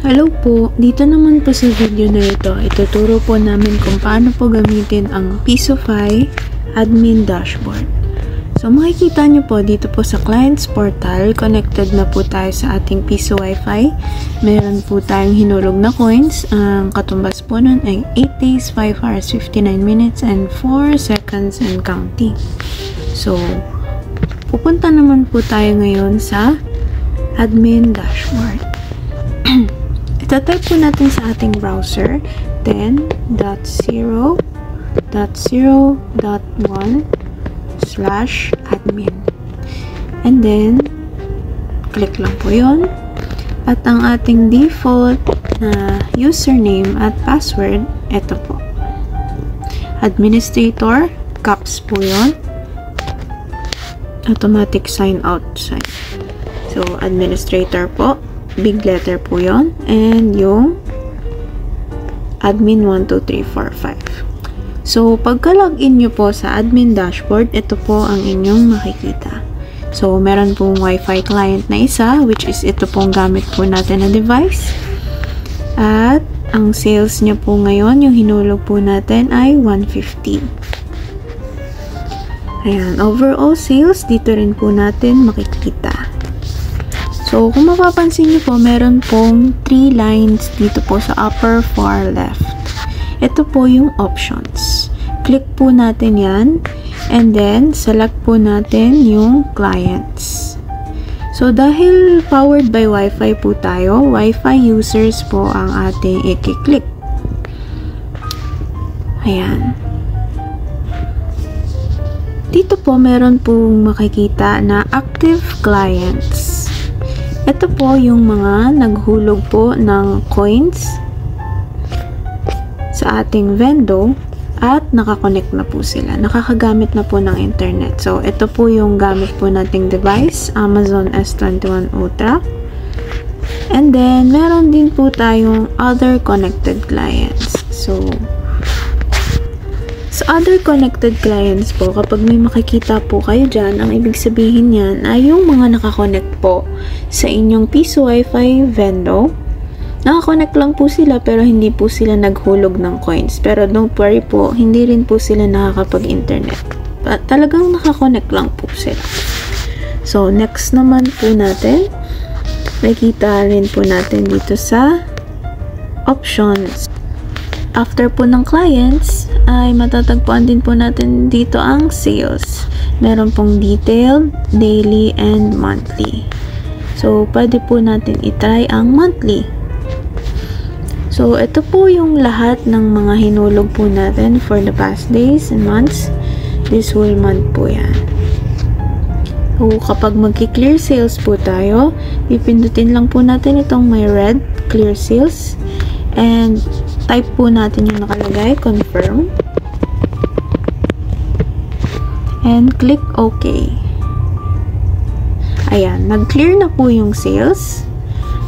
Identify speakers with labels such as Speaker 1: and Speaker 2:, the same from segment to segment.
Speaker 1: Hello po, dito naman po sa video na ito, ituturo po namin kung paano po gamitin ang Pisofy Admin Dashboard. So makikita nyo po dito po sa Clients Portal, connected na po tayo sa ating Piso Wi-Fi. Meron po tayong hinulog na coins, ang katumbas po nun ay 8 days, 5 hours, 59 minutes, and 4 seconds and counting. So, pupunta naman po tayo ngayon sa Admin Dashboard. Itatype po natin sa ating browser 10.0.0.1/admin, and then click lang po yon. At ang ating default na username at password, ito po, administrator, caps po yon, automatic sign out sign. So administrator po, big letter po yon, and yung admin 12345. So pagka-login nyo po sa admin dashboard, ito po ang inyong makikita. So meron pong Wi-Fi client na isa, which is ito pong gamit po natin na device. At ang sales niya po ngayon, yung hinulog po natin ay 150. Ayan, overall sales, dito rin po natin makikita. So, kung mapapansin niyo po, meron pong 3 lines dito po sa upper far left. Ito po yung options. Click po natin yan, and then select po natin yung clients. So, dahil powered by Wi-Fi po tayo, Wi-Fi users po ang ating i-click. Ayan. Dito po, meron pong makikita na active clients. Ito po yung mga naghulog po ng coins sa ating Vendo at nakakonect na po sila. Nakakagamit na po ng internet. So, ito po yung gamit po nating device, Amazon S21 Ultra. And then, meron din po tayong other connected clients. So, sa other connected clients po, kapag may makikita po kayo dyan, ang ibig sabihin yan ay yung mga nakakonect po sa inyong Piso Wi-Fi Vendo. Nakakonect lang po sila pero hindi po sila naghulog ng coins. Pero don't worry po, hindi rin po sila nakakapag-internet. Talagang nakakonect lang po sila. So, next naman po natin, makikita rin po natin dito sa options. After po ng clients, ay matatagpuan din po natin dito ang sales. Meron pong detailed, daily, and monthly. So, pwede po natin itry ang monthly. So, ito po yung lahat ng mga hinulog po natin for the past days and months. This whole month po yan. So, kapag magki-clear sales po tayo, pipindutin lang po natin itong may red, clear sales. And type po natin yung nakalagay, confirm. And click OK. Ayan, nag-clear na po yung sales.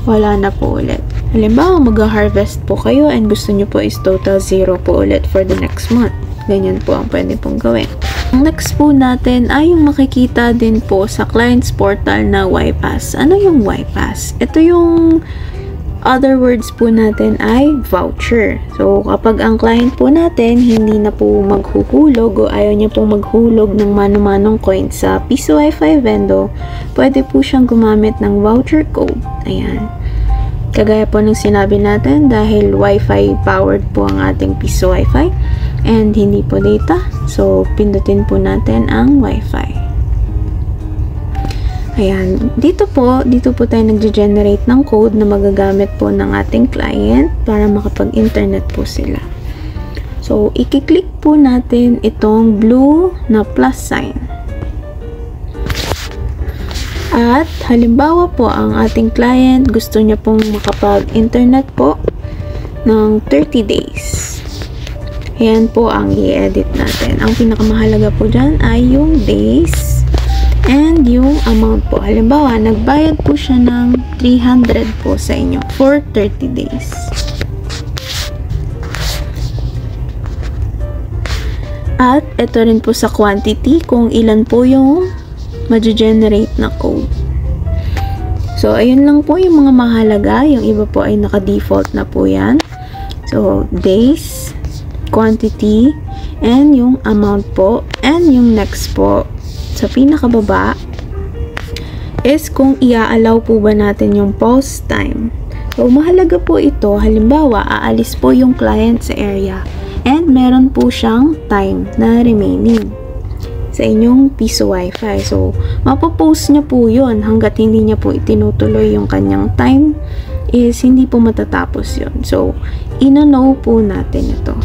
Speaker 1: Wala na po ulit. Halimbawa, mag-harvest po kayo and gusto nyo po is total 0 po ulit for the next month. Ganyan po ang pwede pong gawin. Ang next po natin ay yung makikita din po sa Clients Portal na YPass. Ano yung YPass? Ito yung other words po natin ay voucher. So, kapag ang client po natin hindi na po maghuhulog o ayaw niya po maghulog ng mano-manong coins sa Piso Wi-Fi Vendo, pwede po siyang gumamit ng voucher code. Ayan. Kagaya po ng sinabi natin, dahil Wi-Fi powered po ang ating Piso Wi-Fi and hindi po data. So, pindutin po natin ang Wi-Fi. Ayan, dito po tayo nag-generate ng code na magagamit po ng ating client para makapag-internet po sila. So, i-click po natin itong blue na plus sign. At halimbawa po, ang ating client gusto niya pong makapag-internet po ng 30 days. Ayan po ang i-edit natin. Ang pinakamahalaga po dyan ay yung days and yung amount po. Halimbawa, nagbayad po siya ng 300 po sa inyo for 30 days. At ito rin po sa quantity kung ilan po yung ma-generate na code. So, ayun lang po yung mga mahalaga. Yung iba po ay naka-default na po yan. So, days, quantity, and yung amount po, and yung next po, sa pinakababa, is kung i-allow po ba natin yung pause time. So, mahalaga po ito. Halimbawa, aalis po yung client sa area, and meron po siyang time na remaining sa inyong piso wifi. So, mapopost niya po yun hanggat hindi niya po itinutuloy yung kanyang time is hindi po matatapos yun. So, ino-no po natin ito.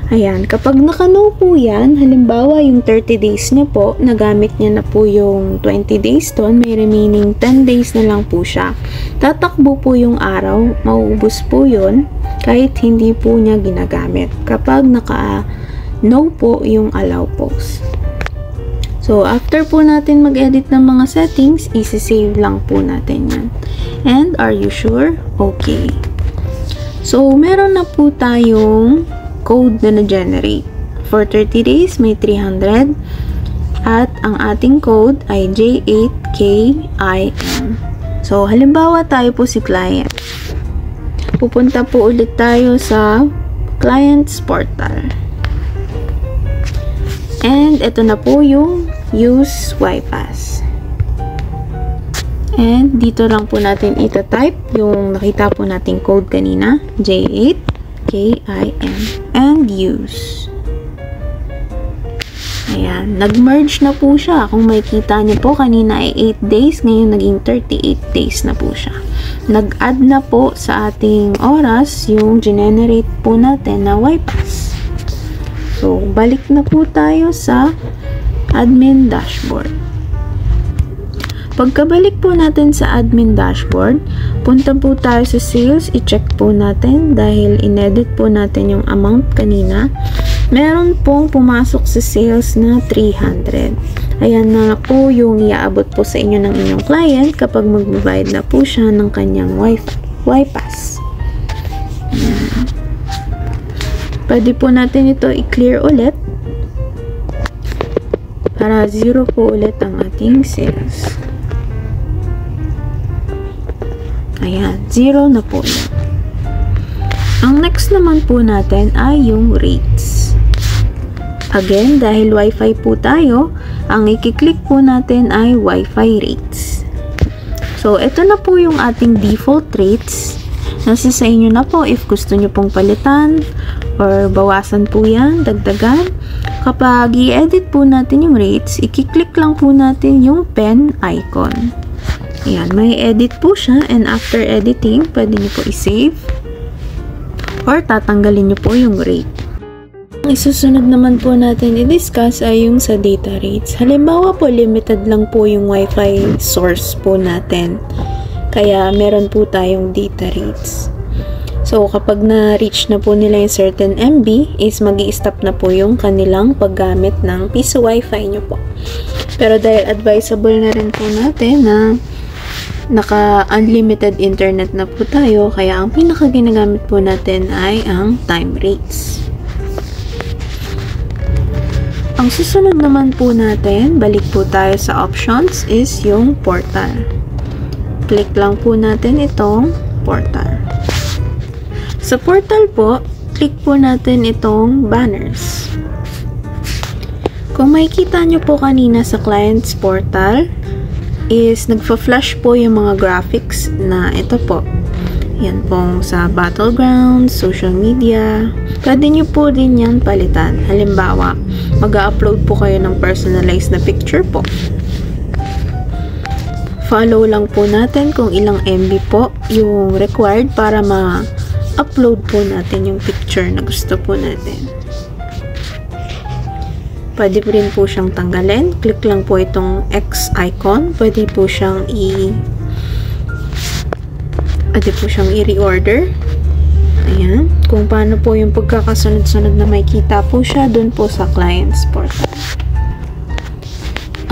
Speaker 1: Ayan, kapag naka-no po yan, halimbawa yung 30 days niya po, nagamit niya na po yung 20 days doon, may remaining 10 days na lang po siya. Tatakbo po yung araw, mauubos po yun kahit hindi po niya ginagamit. Kapag naka-no po yung allow post. So, after po natin mag-edit ng mga settings, isi-save lang po natin yan. And, are you sure? Okay. So, meron na po tayong code na na-generate. For 30 days, may 300. At ang ating code ay J8KIM. So, halimbawa tayo po si client. Pupunta po ulit tayo sa client's portal. And, ito na po yung use YPass. And, dito lang po natin ita-type yung nakita po nating code kanina. J8KIM. And use. Ayan. Nag-merge na po siya. Kung makikita niyo po, kanina ay 8 days. Ngayon, naging 38 days na po siya. Nag-add na po sa ating oras yung generate po natin na YPass. So, balik na po tayo sa admin dashboard. Pagkabalik po natin sa admin dashboard, punta po tayo sa sales, i-check po natin dahil inedit po natin yung amount kanina. Meron pong pumasok sa sales na 300. Ayan na po yung iaabot po sa inyo ng inyong client kapag magbabayad na po siya ng kanyang YPass. Ayan. Pwede po natin ito i-clear ulit para 0 po ulit ang ating sales. Ayan, 0 na po ulit. Ang next naman po natin ay yung rates. Again, dahil Wi-Fi po tayo, ang i-click po natin ay Wi-Fi rates. So, ito na po yung ating default rates. Nasa sa inyo na po if gusto nyo pong palitan or bawasan po yan, dagdagan. Kapag i-edit po natin yung rates, i-click lang po natin yung pen icon. Ayan, may edit po siya and after editing, pwede nyo po i-save or tatanggalin nyo po yung rate. Ang isusunod naman po natin i-discuss ay yung sa data rates. Halimbawa po, limited lang po yung Wi-Fi source po natin. Kaya, meron po tayong data rates. So, kapag na-reach na po nila yung certain MB, is mag-i-stop na po yung kanilang paggamit ng piso Wi-Fi nyo po. Pero dahil advisable na rin po natin na naka-unlimited internet na po tayo, kaya ang pinaka-ginagamit po natin ay ang time rates. Ang susunod naman po natin, balik po tayo sa options, is yung portal. Click lang po natin itong portal. Sa portal po, click po natin itong banners. Kung makikita nyo po kanina sa client's portal, is nagfa-flash po yung mga graphics na ito po. Yan pong sa battlegrounds, social media. Pwede nyo po din yan palitan. Halimbawa, mag-upload po kayo ng personalized na picture po. Follow lang po natin kung ilang MB po yung required para ma-upload po natin yung picture na gusto po natin. Pwede po rin po siyang tanggalin. Click lang po itong X icon. Pwede po siyang i-reorder. Ayan. Kung paano po yung pagkakasunod-sunod na makikita po siya dun po sa client's portal.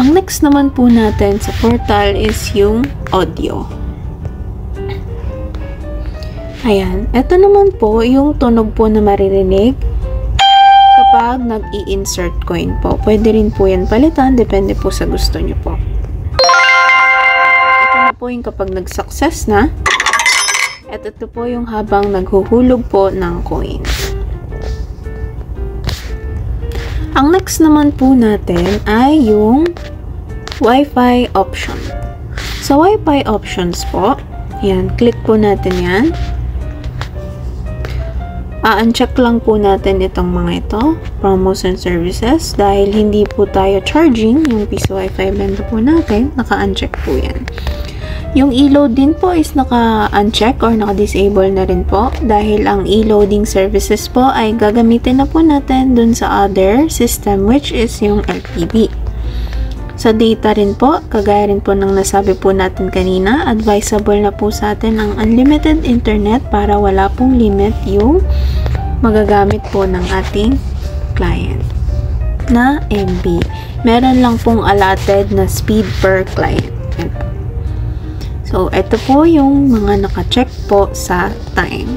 Speaker 1: Ang next naman po natin sa portal is yung audio. Ayan. Ito naman po yung tunog po na maririnig kapag nag-i-insert coin po. Pwede rin po yan palitan. Depende po sa gusto nyo po. po yung kapag nag-success na. At ito po yung habang naghuhulog po ng coin. Ang next naman po natin ay yung Wi-Fi option. Sa Wi-Fi options po, yan, click po natin yan. Uncheck lang po natin itong mga ito, promos and services, dahil hindi po tayo charging yung piso Wi-Fi bento po natin, naka-uncheck po yan. Yung e-load din po is naka-uncheck or naka-disable na rin po, dahil ang e-loading services po ay gagamitin na po natin dun sa other system, which is yung LTV. Sa data rin po, kagaya rin po ng nasabi po natin kanina, advisable na po sa atin ang unlimited internet para wala pong limit yung magagamit po ng ating client na MB. Meron lang pong allotted na speed per client. So, ito po yung mga naka-check po sa time.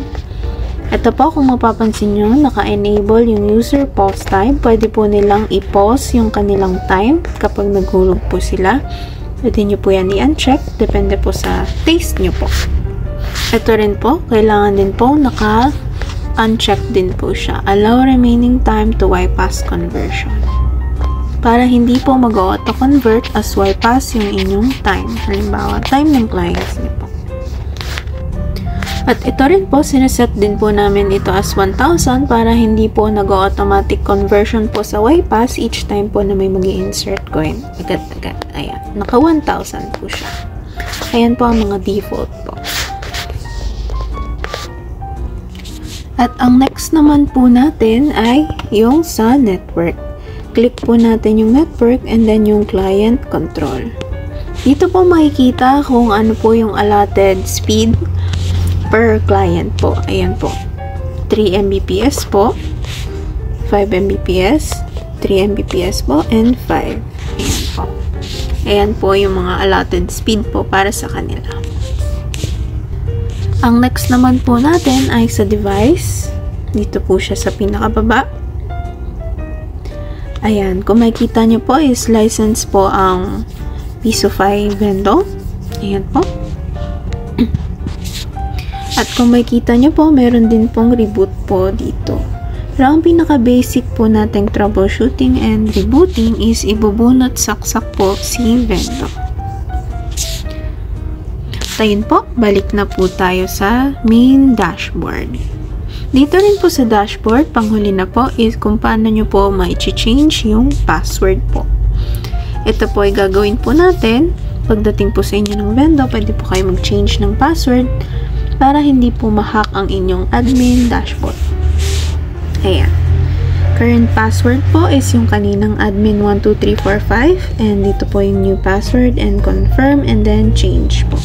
Speaker 1: Ito po, kung mapapansin nyo, naka-enable yung user pause time. Pwede po nilang i-pause yung kanilang time kapag naghulog po sila. Pwede nyo po yan i-uncheck. Depende po sa taste nyo po. Ito rin po, kailangan din po naka-uncheck din po siya. Allow remaining time to Y-pass conversion. Para hindi po mag-auto-convert as Y-pass yung inyong time. Halimbawa, time ng clients nyo po. At ito rin po, sineset din po namin ito as 1,000 para hindi po nag-automatic conversion po sa Y-pass each time po na may mag-i-insert coin. Agad-agad. Ayan. Naka 1,000 po siya. Ayan po ang mga default po. At ang next naman po natin ay yung sa network. Click po natin yung network and then yung client control. Dito po makikita kung ano po yung allotted speed per client po. Ayan po. 3 Mbps po. 5 Mbps. 3 Mbps po. And 5. Ayan po. Ayan po yung mga allotted speed po para sa kanila. Ang next naman po natin ay sa device. Dito po siya sa pinakababa. Ayan. Kung makikita nyo po is license po ang Pisofy Vendo. Ayan po. At kung makikita nyo po, meron din pong reboot po dito. Pero ang pinaka-basic po nating troubleshooting and rebooting is ibubunot saksak po si Vendo. Ayun po, balik na po tayo sa main dashboard. Dito rin po sa dashboard, panghuli na po is kung paano nyo po ma-change yung password po. Ito po ay gagawin po natin. Pagdating po sa inyo ng Vendo, pwede po kayo mag-change ng password para hindi po ma-hack ang inyong admin dashboard. Ayan. Current password po is yung kaninang admin12345 and dito po yung new password and confirm and then change po.